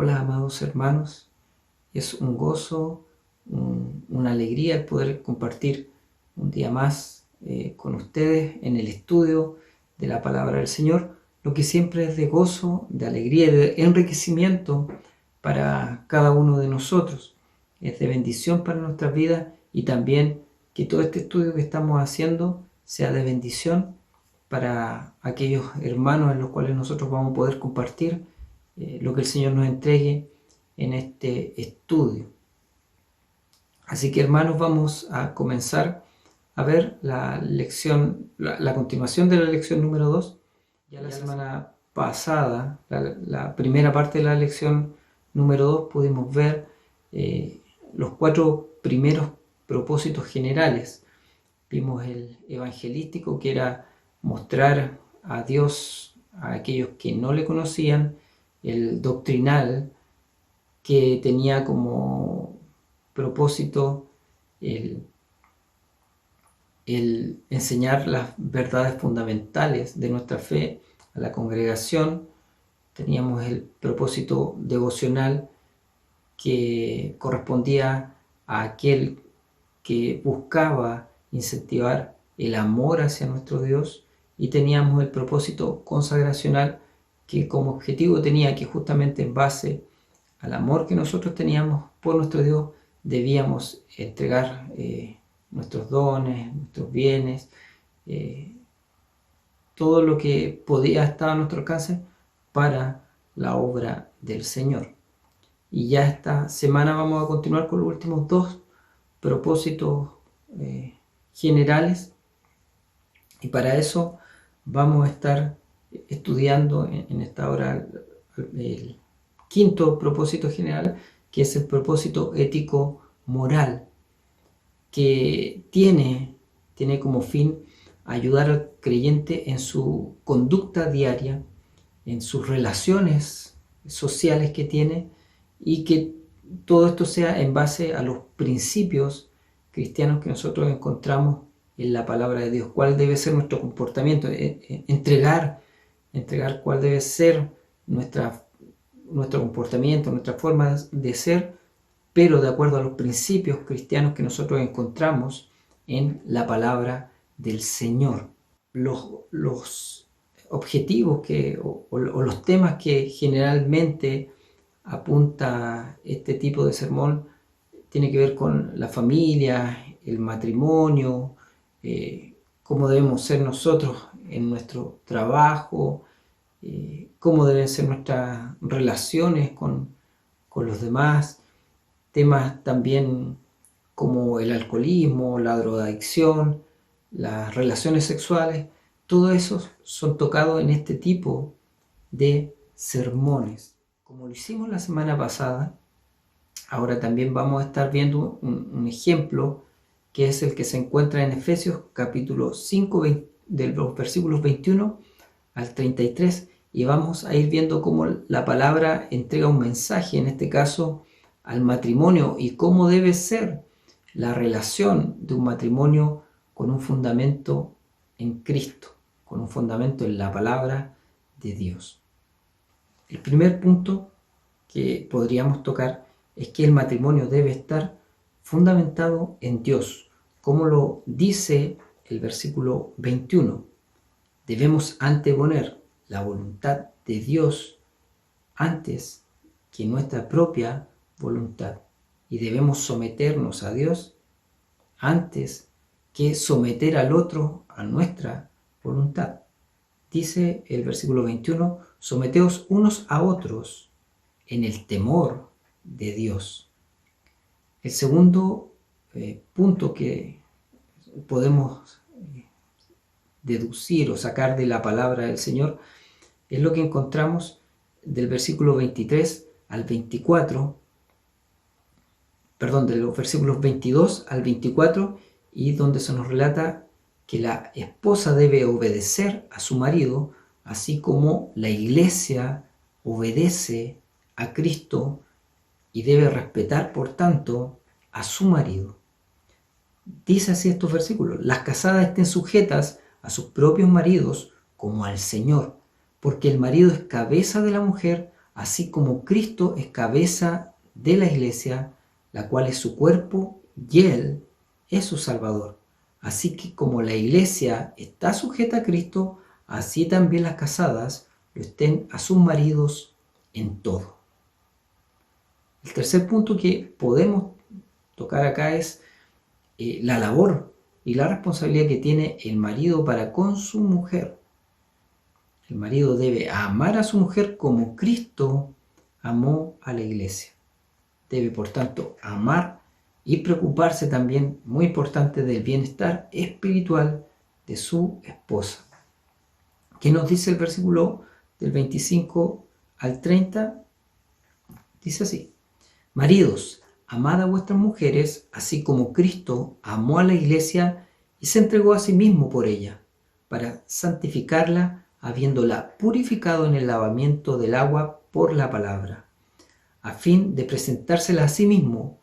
Hola, amados hermanos, es un gozo, una alegría el poder compartir un día más con ustedes en el estudio de la palabra del Señor, lo que siempre es de gozo, de alegría y de enriquecimiento para cada uno de nosotros. Es de bendición para nuestras vidas y también que todo este estudio que estamos haciendo sea de bendición para aquellos hermanos en los cuales nosotros vamos a poder compartir lo que el Señor nos entregue en este estudio. Así que, hermanos, vamos a comenzar a ver la lección, la continuación de la lección número 2. Ya la semana pasada, la primera parte de la lección número 2, pudimos ver los 4 primeros propósitos generales. Vimos el evangelístico, que era mostrar a Dios a aquellos que no le conocían; el doctrinal, que tenía como propósito el enseñar las verdades fundamentales de nuestra fe a la congregación. Teníamos el propósito devocional, que correspondía a aquel que buscaba incentivar el amor hacia nuestro Dios, y teníamos el propósito consagracional, que como objetivo tenía que justamente en base al amor que nosotros teníamos por nuestro Dios debíamos entregar nuestros dones, nuestros bienes, todo lo que podía estar a nuestro alcance para la obra del Señor. Y ya esta semana vamos a continuar con los últimos 2 propósitos generales, y para eso vamos a estar estudiando en esta hora el 5.º propósito general, que es el propósito ético moral, que tiene como fin ayudar al creyente en su conducta diaria, en sus relaciones sociales que tiene, y que todo esto sea en base a los principios cristianos que nosotros encontramos en la palabra de Dios. ¿Cuál debe ser nuestro comportamiento? Entregar cuál debe ser nuestro comportamiento, nuestra forma de ser, pero de acuerdo a los principios cristianos que nosotros encontramos en la palabra del Señor. Los objetivos o los temas que generalmente apunta este tipo de sermón tiene que ver con la familia, el matrimonio, cómo debemos ser nosotros en nuestro trabajo, cómo deben ser nuestras relaciones con los demás, temas también como el alcoholismo, la drogadicción, las relaciones sexuales. Todo eso son tocados en este tipo de sermones. Como lo hicimos la semana pasada, ahora también vamos a estar viendo un ejemplo, que es el que se encuentra en Efesios capítulo 5, de los versículos 21 al 33, y vamos a ir viendo cómo la palabra entrega un mensaje, en este caso al matrimonio, y cómo debe ser la relación de un matrimonio con un fundamento en Cristo, con un fundamento en la palabra de Dios. El primer punto que podríamos tocar es que el matrimonio debe estar fundamentado en Dios, como lo dice el versículo 21. Debemos anteponer la voluntad de Dios antes que nuestra propia voluntad, y debemos someternos a Dios antes que someter al otro a nuestra voluntad. Dice el versículo 21, someteos unos a otros en el temor de Dios. El segundo punto que podemos deducir o sacar de la palabra del Señor es lo que encontramos del versículo 23 al 24, de los versículos 22 al 24, y donde se nos relata que la esposa debe obedecer a su marido, así como la iglesia obedece a Cristo y debe respetar, por tanto, a su marido. Dice así estos versículos: las casadas estén sujetas a sus propios maridos como al Señor, porque el marido es cabeza de la mujer, así como Cristo es cabeza de la iglesia, la cual es su cuerpo, y Él es su Salvador. Así que como la iglesia está sujeta a Cristo, así también las casadas lo estén a sus maridos en todo. El tercer punto que podemos tocar acá es la labor y la responsabilidad que tiene el marido para con su mujer. El marido debe amar a su mujer como Cristo amó a la iglesia. Debe, por tanto, amar y preocuparse también, muy importante, del bienestar espiritual de su esposa. ¿Qué nos dice el versículo del 25 al 30? Dice así: Maridos, amad a vuestras mujeres, así como Cristo amó a la iglesia y se entregó a sí mismo por ella, para santificarla, habiéndola purificado en el lavamiento del agua por la palabra, a fin de presentársela a sí mismo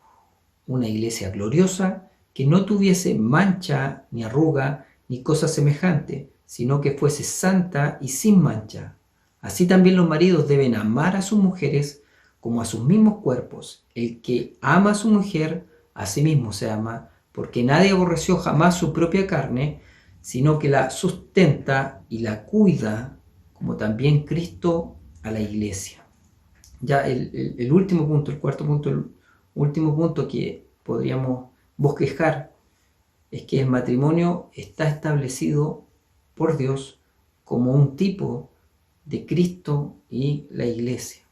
una iglesia gloriosa, que no tuviese mancha, ni arruga, ni cosa semejante, sino que fuese santa y sin mancha. Así también los maridos deben amar a sus mujeres como a sus mismos cuerpos. El que ama a su mujer, a sí mismo se ama, porque nadie aborreció jamás su propia carne, sino que la sustenta y la cuida, como también Cristo a la iglesia. Ya el último punto, el cuarto punto, el último punto que podríamos bosquejar es que el matrimonio está establecido por Dios como un tipo de Cristo y la iglesia.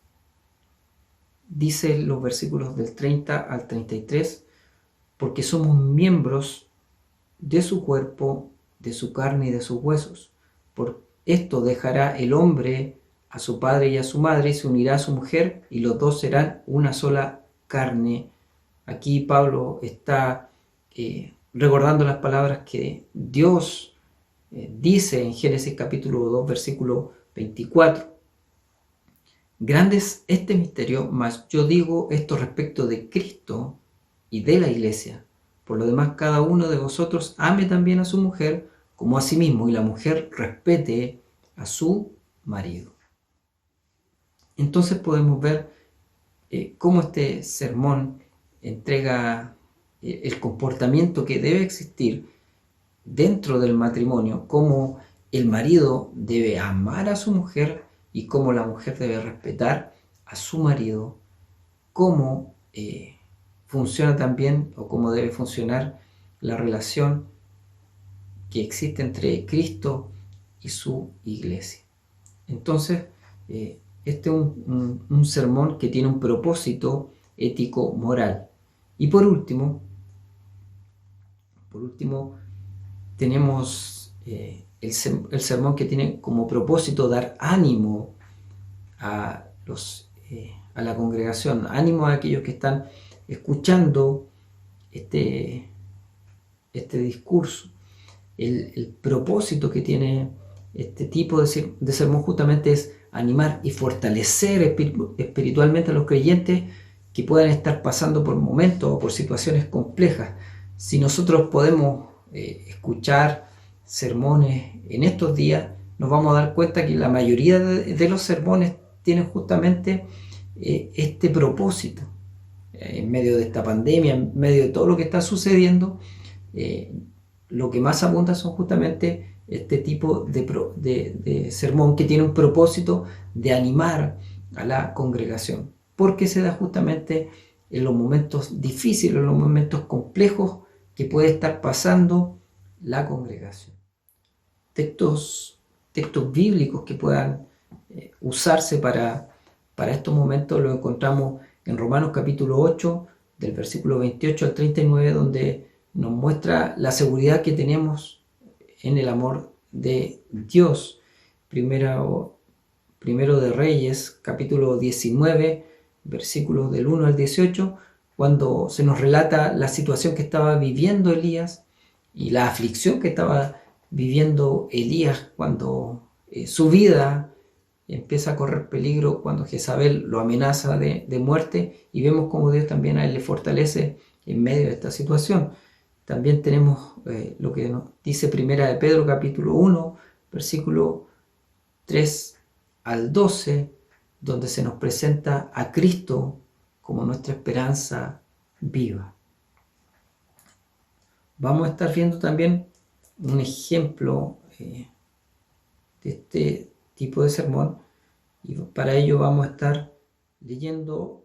Dice los versículos del 30 al 33, porque somos miembros de su cuerpo, de su carne y de sus huesos. Por esto dejará el hombre a su padre y a su madre y se unirá a su mujer y los dos serán una sola carne. Aquí Pablo está recordando las palabras que Dios dice en Génesis capítulo 2 versículo 24. Grande es este misterio, mas yo digo esto respecto de Cristo y de la iglesia. Por lo demás, cada uno de vosotros ame también a su mujer como a sí mismo, y la mujer respete a su marido. Entonces podemos ver cómo este sermón entrega el comportamiento que debe existir dentro del matrimonio, cómo el marido debe amar a su mujer y cómo la mujer debe respetar a su marido, cómo funciona también o cómo debe funcionar la relación que existe entre Cristo y su iglesia. Entonces, este es un sermón que tiene un propósito ético-moral. Y por último tenemos el sermón que tiene como propósito dar ánimo a la congregación, ánimo a aquellos que están escuchando este discurso. El propósito que tiene este tipo de sermón justamente es animar y fortalecer espiritualmente a los creyentes que puedan estar pasando por momentos o por situaciones complejas. Si nosotros podemos escuchar sermones en estos días, nos vamos a dar cuenta que la mayoría de los sermones tienen justamente este propósito. En medio de esta pandemia, en medio de todo lo que está sucediendo, lo que más abunda son justamente este tipo de sermón que tiene un propósito de animar a la congregación, porque se da justamente en los momentos difíciles, en los momentos complejos que puede estar pasando la congregación. Textos bíblicos que puedan usarse para estos momentos los encontramos en Romanos capítulo 8, del versículo 28 al 39, donde nos muestra la seguridad que tenemos en el amor de Dios. Primero de Reyes, capítulo 19, versículos del 1 al 18, cuando se nos relata la situación que estaba viviendo Elías y la aflicción que estaba viviendo Elías cuando su vida empieza a correr peligro, cuando Jezabel lo amenaza de muerte, y vemos cómo Dios también a él le fortalece en medio de esta situación. También tenemos lo que nos dice Primera de Pedro capítulo 1, versículo 3 al 12, donde se nos presenta a Cristo como nuestra esperanza viva. Vamos a estar viendo también un ejemplo de este tipo de sermón, y para ello vamos a estar leyendo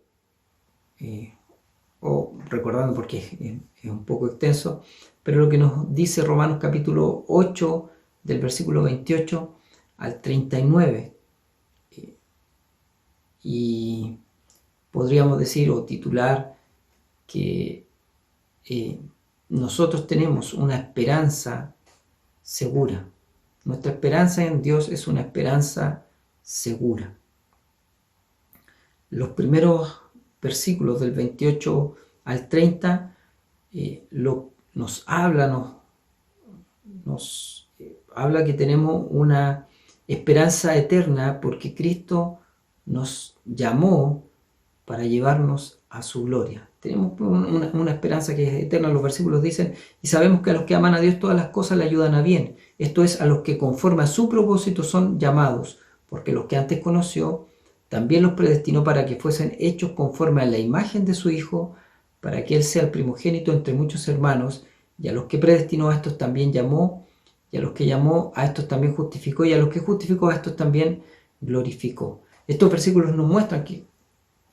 o recordando, porque es un poco extenso, pero lo que nos dice Romanos capítulo 8 del versículo 28 al 39. Y podríamos decir o titular que nosotros tenemos una esperanza segura. Nuestra esperanza en Dios es una esperanza segura. Los primeros versículos del 28 al 30 nos habla que tenemos una esperanza eterna porque Cristo nos llamó para llevarnos a su gloria. Tenemos una esperanza que es eterna. Los versículos dicen: y sabemos que a los que aman a Dios todas las cosas le ayudan a bien. Esto es, a los que conforme a su propósito son llamados, porque los que antes conoció también los predestinó para que fuesen hechos conforme a la imagen de su Hijo, para que Él sea el primogénito entre muchos hermanos. Y a los que predestinó, a estos también llamó, y a los que llamó, a estos también justificó, y a los que justificó, a estos también glorificó. Estos versículos nos muestran que,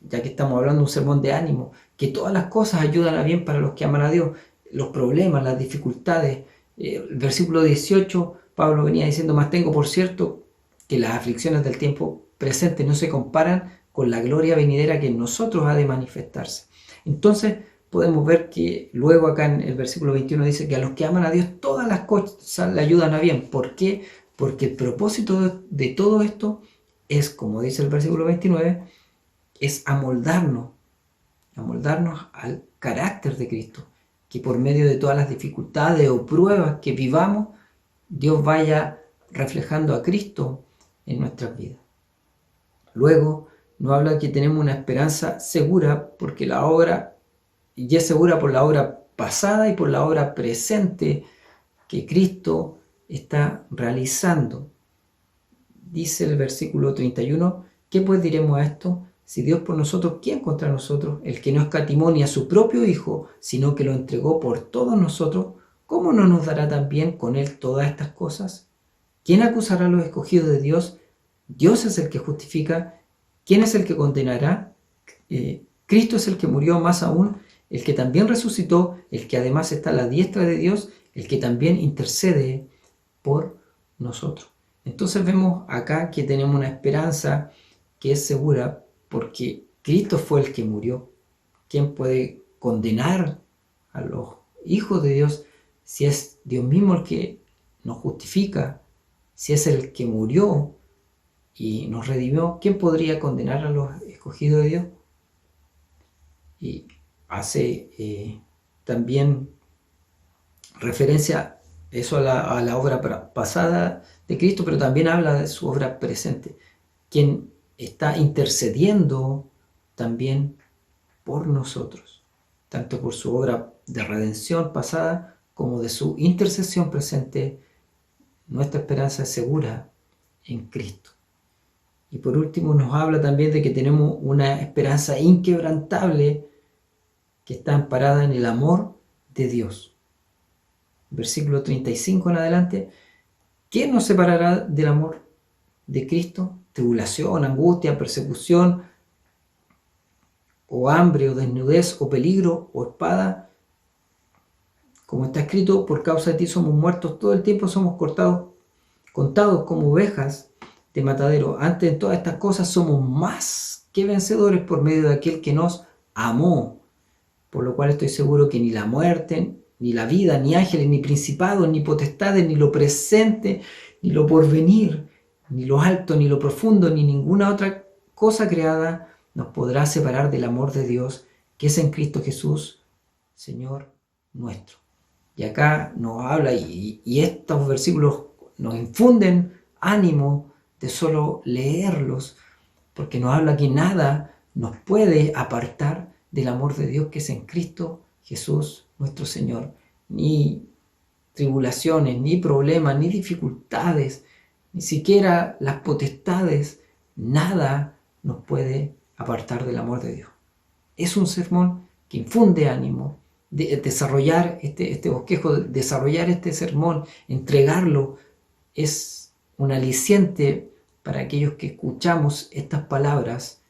ya que estamos hablando de un sermón de ánimo, que todas las cosas ayudan a bien para los que aman a Dios. Los problemas, las dificultades. El versículo 18, Pablo venía diciendo: mas tengo por cierto que las aflicciones del tiempo presente no se comparan con la gloria venidera que en nosotros ha de manifestarse. Entonces podemos ver que luego acá en el versículo 21 dice que a los que aman a Dios todas las cosas le ayudan a bien. ¿Por qué? Porque el propósito de todo esto es, como dice el versículo 29, es amoldarnos al carácter de Cristo, que por medio de todas las dificultades o pruebas que vivamos, Dios vaya reflejando a Cristo en nuestras vidas. Luego nos habla que tenemos una esperanza segura porque la obra, y es segura por la obra pasada y por la obra presente que Cristo está realizando. Dice el versículo 31, ¿qué pues diremos a esto? Si Dios por nosotros, ¿quién contra nosotros? El que no escatimó ni a su propio Hijo, sino que lo entregó por todos nosotros, ¿cómo no nos dará también con Él todas estas cosas? ¿Quién acusará a los escogidos de Dios? Dios es el que justifica. ¿Quién es el que condenará? Cristo es el que murió, más aún, el que también resucitó, el que además está a la diestra de Dios, el que también intercede por nosotros. Entonces vemos acá que tenemos una esperanza que es segura porque Cristo fue el que murió. ¿Quién puede condenar a los hijos de Dios si es Dios mismo el que nos justifica? Si es el que murió y nos redimió, ¿quién podría condenar a los escogidos de Dios? Y hace también referencia eso a la obra pasada de Cristo, pero también habla de su obra presente, quien está intercediendo también por nosotros, tanto por su obra de redención pasada como de su intercesión presente. Nuestra esperanza es segura en Cristo. Y por último nos habla también de que tenemos una esperanza inquebrantable que está amparada en el amor de Dios. Versículo 35 en adelante: ¿quién nos separará del amor de Cristo? Tribulación, angustia, persecución, o hambre, o desnudez, o peligro, o espada. Como está escrito: por causa de ti somos muertos, todo el tiempo somos contados como ovejas de matadero. Antes de todas estas cosas somos más que vencedores por medio de aquel que nos amó. Por lo cual estoy seguro que ni la muerte, ni la vida, ni ángeles, ni principados, ni potestades, ni lo presente, ni lo porvenir, ni lo alto, ni lo profundo, ni ninguna otra cosa creada nos podrá separar del amor de Dios que es en Cristo Jesús, Señor nuestro. Y acá nos habla, y estos versículos nos infunden ánimo de solo leerlos, porque nos habla que nada nos puede apartar del amor de Dios que es en Cristo Jesús nuestro Señor. Ni tribulaciones, ni problemas, ni dificultades, ni siquiera las potestades, nada nos puede apartar del amor de Dios. Es un sermón que infunde ánimo, desarrollar este bosquejo, desarrollar este sermón, entregarlo, es un aliciente para aquellos que escuchamos estas palabras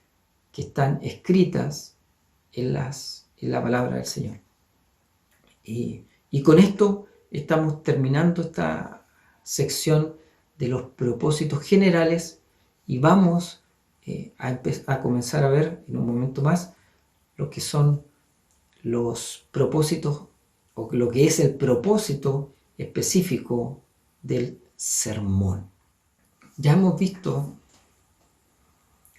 que están escritas en la palabra del Señor. Y con esto estamos terminando esta sección de los propósitos generales y vamos a comenzar a ver en un momento más lo que son los propósitos o lo que es el propósito específico del sermón. Ya hemos visto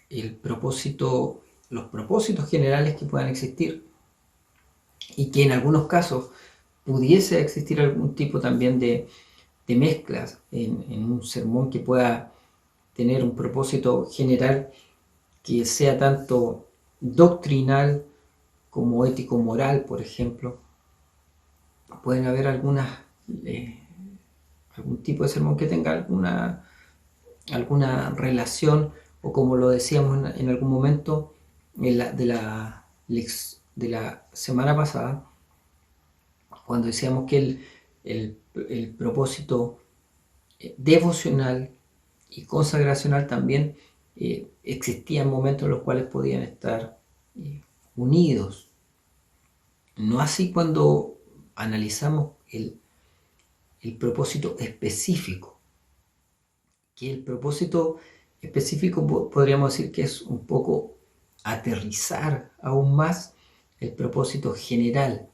los propósitos generales que puedan existir y que en algunos casos pudiese existir algún tipo también de mezclas en un sermón que pueda tener un propósito general que sea tanto doctrinal como ético-moral, por ejemplo. Pueden haber algún tipo de sermón que tenga alguna relación, o como lo decíamos en algún momento de la semana pasada, cuando decíamos que el propósito devocional y consagracional también existían momentos en los cuales podían estar unidos. No así cuando analizamos el propósito específico, que el propósito específico podríamos decir que es un poco aterrizar aún más el propósito general.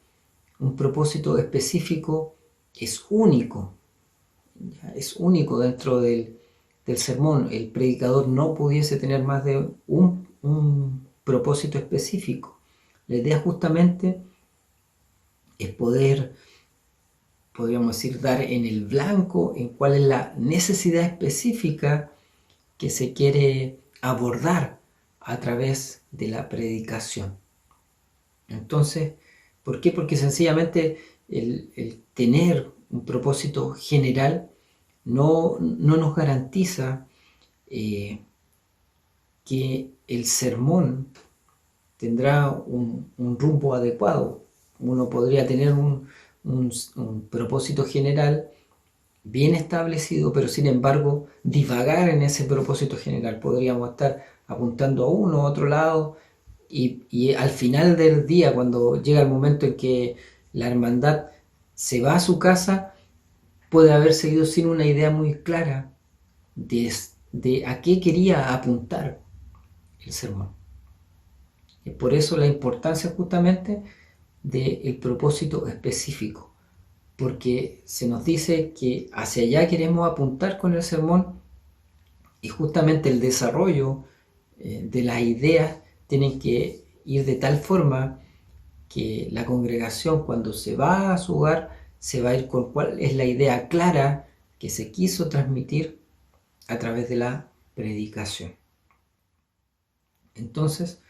Un propósito específico es único dentro del sermón. El predicador no pudiese tener más de un propósito específico. La idea justamente es podríamos decir, dar en el blanco en cuál es la necesidad específica que se quiere abordar a través de la predicación. Entonces, ¿por qué? Porque sencillamente el tener un propósito general no nos garantiza que el sermón tendrá un rumbo adecuado. Uno podría tener un propósito general bien establecido, pero sin embargo divagar en ese propósito general. Podríamos estar apuntando a uno o otro lado y al final del día, cuando llega el momento en que la hermandad se va a su casa, puede haber seguido sin una idea muy clara de a qué quería apuntar el sermón. Y por eso la importancia justamente del propósito específico, porque se nos dice que hacia allá queremos apuntar con el sermón y justamente el desarrollo de las ideas tienen que ir de tal forma que la congregación, cuando se va a su hogar, se va a ir con cuál es la idea clara que se quiso transmitir a través de la predicación. Entonces,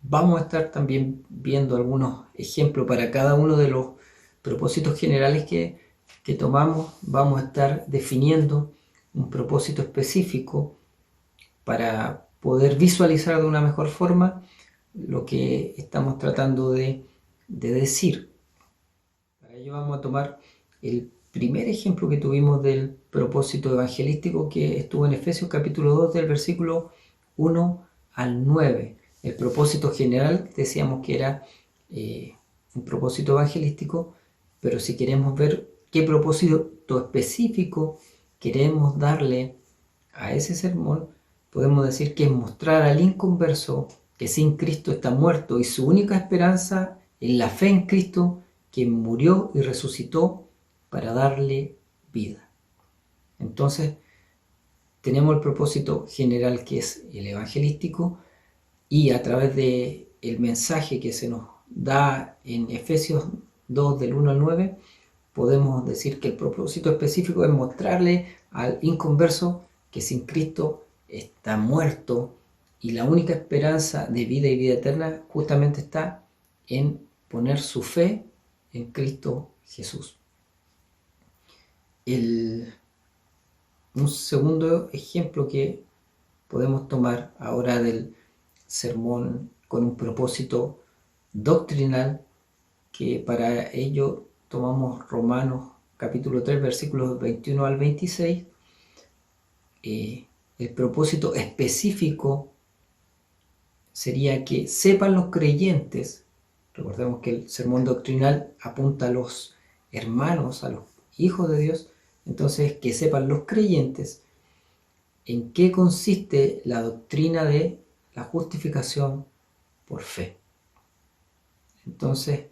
vamos a estar también viendo algunos ejemplos para cada uno de los propósitos generales que tomamos. Vamos a estar definiendo un propósito específico para poder visualizar de una mejor forma lo que estamos tratando de decir. Para ello vamos a tomar el primer ejemplo que tuvimos del propósito evangelístico, que estuvo en Efesios capítulo 2 del versículo 1 al 9. El propósito general decíamos que era un propósito evangelístico, pero si queremos ver qué propósito específico queremos darle a ese sermón, podemos decir que es mostrar al inconverso que sin Cristo está muerto y su única esperanza es la fe en Cristo, quien murió y resucitó para darle vida. Entonces, tenemos el propósito general, que es el evangelístico, y a través del mensaje que se nos da en Efesios 2 del 1 al 9, podemos decir que el propósito específico es mostrarle al inconverso que sin Cristo está muerto y la única esperanza de vida y vida eterna justamente está en poner su fe en Cristo Jesús. Un segundo ejemplo que podemos tomar ahora del sermón con un propósito doctrinal, que para ello tomamos Romanos capítulo 3 versículos 21 al 26. El propósito específico sería que sepan los creyentes, recordemos que el sermón doctrinal apunta a los hermanos, a los hijos de Dios, entonces que sepan los creyentes en qué consiste la doctrina de la justificación por fe. Entonces,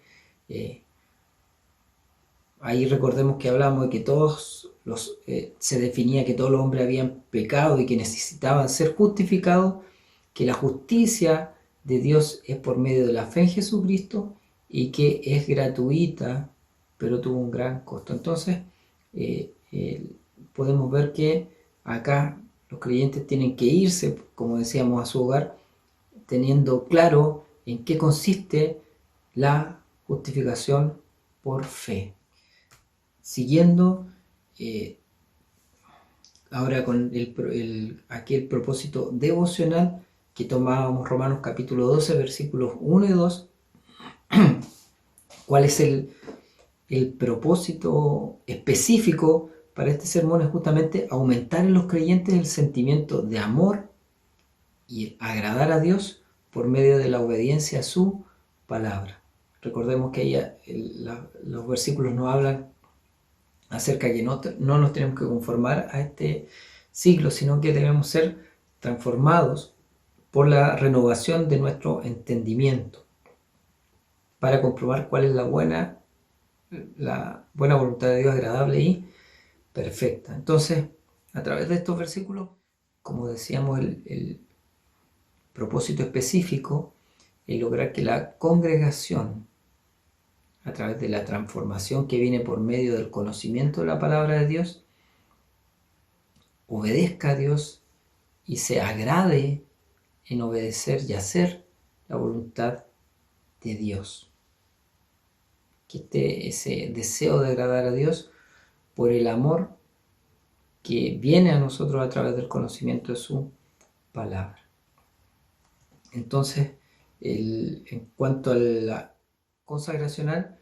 ahí recordemos que hablamos de que se definía que todos los hombres habían pecado y que necesitaban ser justificados, que la justicia de Dios es por medio de la fe en Jesucristo y que es gratuita, pero tuvo un gran costo. Entonces, podemos ver que acá los creyentes tienen que irse, como decíamos, a su hogar, teniendo claro en qué consiste la justificación por fe. Siguiendo ahora con aquel propósito devocional que tomábamos Romanos capítulo 12 versículos 1 y 2, ¿cuál es el propósito específico para este sermón? Es justamente aumentar en los creyentes el sentimiento de amor y agradar a Dios por medio de la obediencia a su palabra. Recordemos que los versículos nos hablan acerca de que no nos tenemos que conformar a este siglo, sino que debemos ser transformados por la renovación de nuestro entendimiento para comprobar cuál es la buena voluntad de Dios, agradable y perfecta. Entonces, a través de estos versículos, como decíamos, el propósito específico es lograr que la congregación, a través de la transformación que viene por medio del conocimiento de la palabra de Dios, obedezca a Dios y se agrade en obedecer y hacer la voluntad de Dios. Que esté ese deseo de agradar a Dios por el amor que viene a nosotros a través del conocimiento de su palabra. Entonces, en cuanto a la consagracional,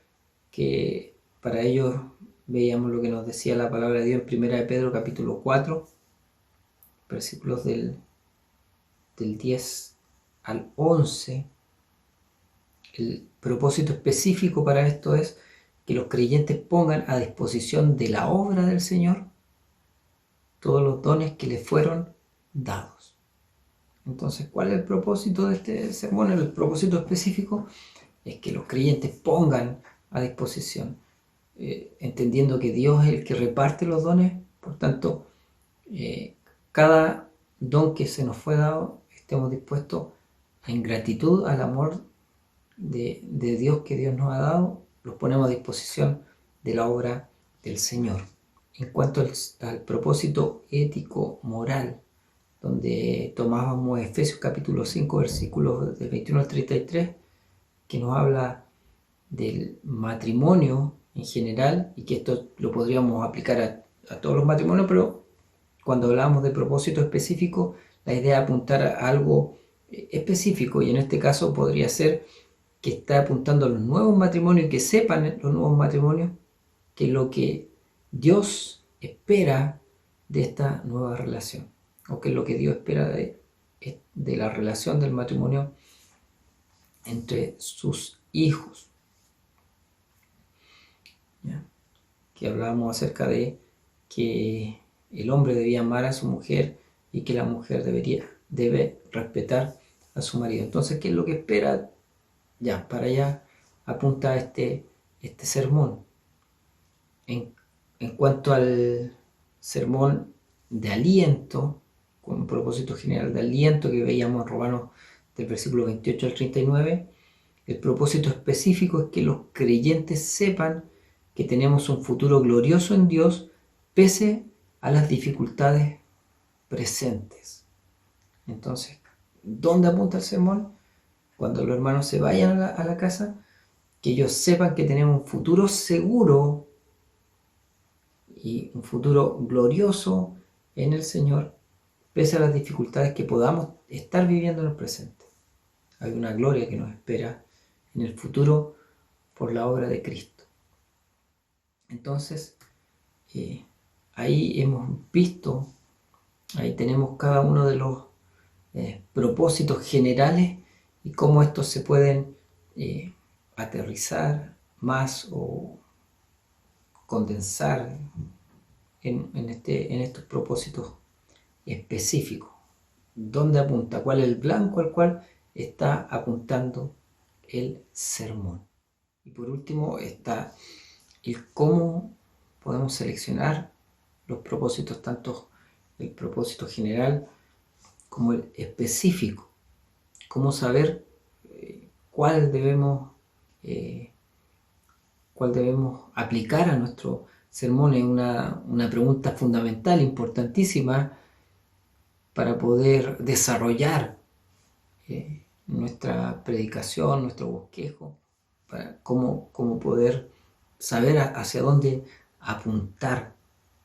que para ello veíamos lo que nos decía la palabra de Dios en 1 de Pedro capítulo 4, versículos del 10 al 11. El propósito específico para esto es que los creyentes pongan a disposición de la obra del Señor todos los dones que les fueron dados. Entonces, ¿cuál es el propósito de este sermón? El propósito específico es que los creyentes pongan a disposición, entendiendo que Dios es el que reparte los dones, por tanto, cada don que se nos fue dado, estemos dispuestos en gratitud al amor de Dios que Dios nos ha dado, los ponemos a disposición de la obra del Señor. En cuanto al propósito ético, moral, donde tomábamos Efesios capítulo 5, versículos del 21 al 33, que nos habla del matrimonio en general, y que esto lo podríamos aplicar a todos los matrimonios, pero cuando hablamos de propósito específico, la idea es apuntar a algo específico, y en este caso podría ser que está apuntando a los nuevos matrimonios y que sepan los nuevos matrimonios que lo que Dios espera de esta nueva relación, o que es lo que Dios espera de la relación del matrimonio entre sus hijos. ¿Ya? Que hablábamos acerca de que el hombre debía amar a su mujer y que la mujer debe respetar a su marido. Entonces, ¿qué es lo que espera? Ya, para allá apunta este sermón. En cuanto al sermón de aliento, con un propósito general de aliento que veíamos en Romanos del versículo 28 al 39, el propósito específico es que los creyentes sepan que tenemos un futuro glorioso en Dios pese a las dificultades presentes. Entonces, ¿dónde apunta el sermón? Cuando los hermanos se vayan a la casa, que ellos sepan que tenemos un futuro seguro y un futuro glorioso en el Señor, pese a las dificultades que podamos estar viviendo en el presente. Hay una gloria que nos espera en el futuro por la obra de Cristo. Entonces, ahí hemos visto, ahí tenemos cada uno de los propósitos generales y cómo estos se pueden aterrizar más o condensar en estos propósitos específicos. ¿Dónde apunta? ¿Cuál es el blanco al cual está apuntando el sermón? Y por último está el cómo podemos seleccionar los propósitos, tanto el propósito general como el específico. Cómo saber cuál debemos aplicar a nuestro sermón. Es una pregunta fundamental, importantísima, para poder desarrollar nuestra predicación, nuestro bosquejo, para cómo poder saber hacia dónde apuntar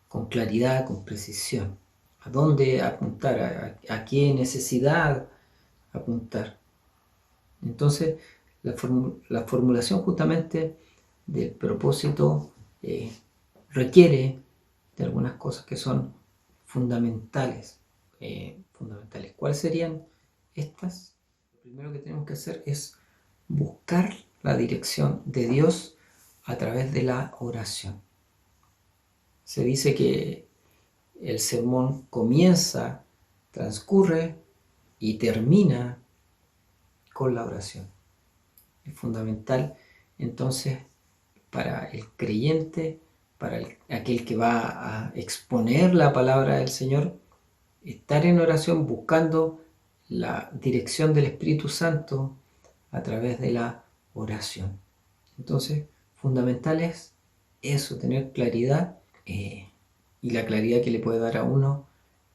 con claridad, con precisión, a dónde apuntar, a qué necesidad apuntar. Entonces, la formulación justamente del propósito requiere de algunas cosas que son fundamentales. ¿Cuáles serían estas? Lo primero que tenemos que hacer es buscar la dirección de Dios a través de la oración. Se dice que el sermón comienza, transcurre y termina con la oración. Es fundamental entonces para el creyente, para aquel que va a exponer la palabra del Señor, estar en oración buscando la dirección del Espíritu Santo a través de la oración. Entonces, fundamental es eso, tener claridad y la claridad que le puede dar a uno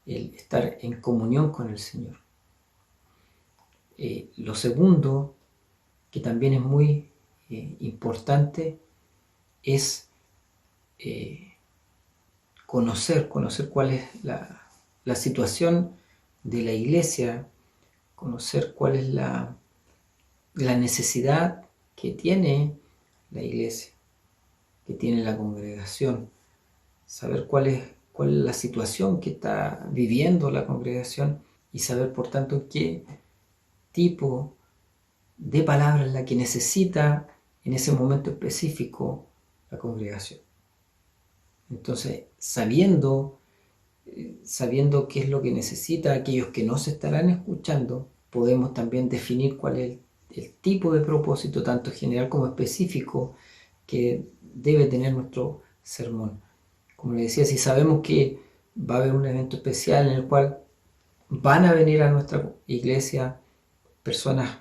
el estar en comunión con el Señor. Lo segundo, que también es muy importante, es conocer cuál es la situación de la iglesia, conocer cuál es la necesidad que tiene la iglesia, que tiene la congregación, saber cuál es la situación que está viviendo la congregación y saber por tanto qué tipo de palabra es la que necesita en ese momento específico la congregación. Entonces, sabiendo qué es lo que necesita aquellos que no se estarán escuchando, podemos también definir cuál es el tipo de propósito, tanto general como específico, que debe tener nuestro sermón. Como les decía, si sabemos que va a haber un evento especial en el cual van a venir a nuestra iglesia personas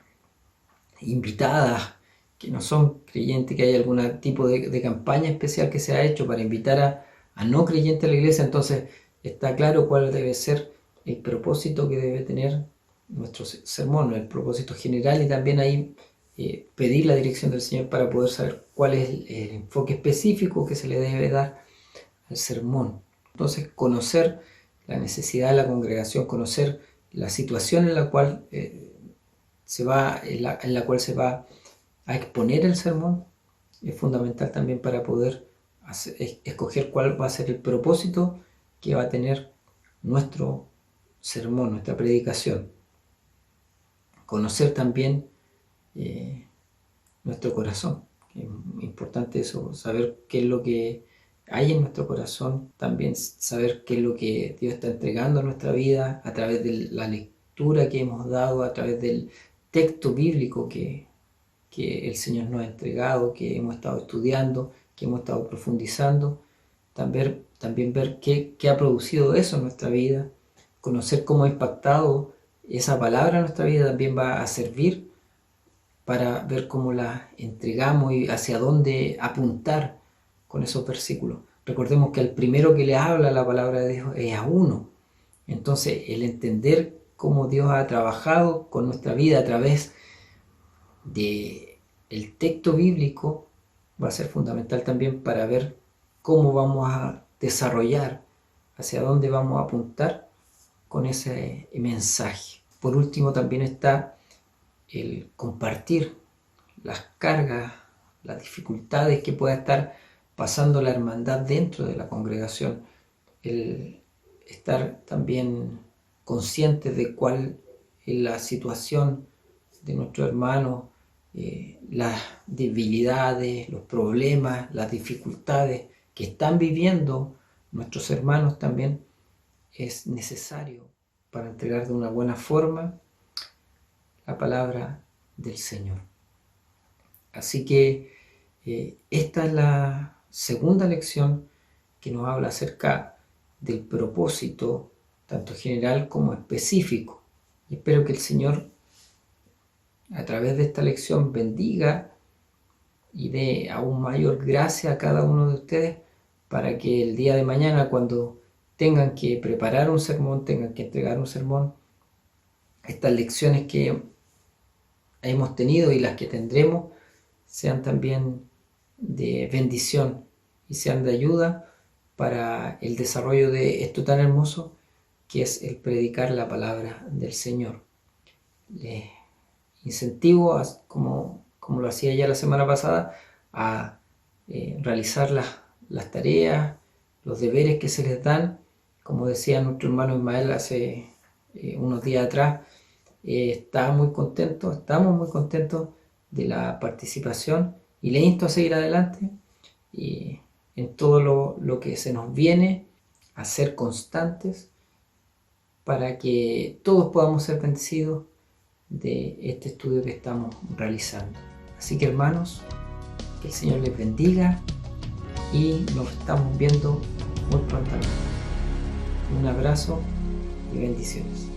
invitadas que no son creyentes, que hay algún tipo de campaña especial que se ha hecho para invitar a no creyentes a la iglesia, entonces está claro cuál debe ser el propósito que debe tener nuestro sermón, el propósito general, y también ahí pedir la dirección del Señor para poder saber cuál es el enfoque específico que se le debe dar al sermón. Entonces, conocer la necesidad de la congregación, conocer la situación en la cual se va a exponer el sermón, es fundamental también para poder escoger cuál va a ser el propósito que va a tener nuestro sermón, nuestra predicación. Conocer también nuestro corazón. Es importante eso, saber qué es lo que hay en nuestro corazón, también saber qué es lo que Dios está entregando a nuestra vida a través de la lectura que hemos dado, a través del texto bíblico que el Señor nos ha entregado, que hemos estado estudiando, que hemos estado profundizando. También ver qué ha producido eso en nuestra vida, conocer cómo ha impactado esa palabra en nuestra vida, también va a servir para ver cómo la entregamos y hacia dónde apuntar con esos versículos. Recordemos que el primero que le habla la palabra de Dios es a uno. Entonces, el entender cómo Dios ha trabajado con nuestra vida a través del texto bíblico va a ser fundamental también para ver cómo vamos a desarrollar, hacia dónde vamos a apuntar con ese mensaje. Por último, también está el compartir las cargas, las dificultades que pueda estar pasando la hermandad dentro de la congregación, el estar también conscientes de cuál es la situación de nuestros hermanos, las debilidades, los problemas, las dificultades que están viviendo nuestros hermanos también es necesario para entregar de una buena forma la palabra del Señor. Así que esta es la segunda lección que nos habla acerca del propósito, tanto general como específico. Y espero que el Señor, a través de esta lección, bendiga y dé aún mayor gracia a cada uno de ustedes para que el día de mañana, cuando tengan que preparar un sermón, tengan que entregar un sermón, estas lecciones que hemos tenido y las que tendremos sean también de bendición y sean de ayuda para el desarrollo de esto tan hermoso que es el predicar la palabra del Señor. Les incentivo, como lo hacía ya la semana pasada, a realizar las tareas, los deberes que se les dan. Como decía nuestro hermano Ismael hace unos días atrás, estamos muy contentos de la participación y le insto a seguir adelante y en todo lo que se nos viene, a ser constantes para que todos podamos ser bendecidos de este estudio que estamos realizando. Así que, hermanos, que el Señor les bendiga y nos estamos viendo muy prontamente. Un abrazo y bendiciones.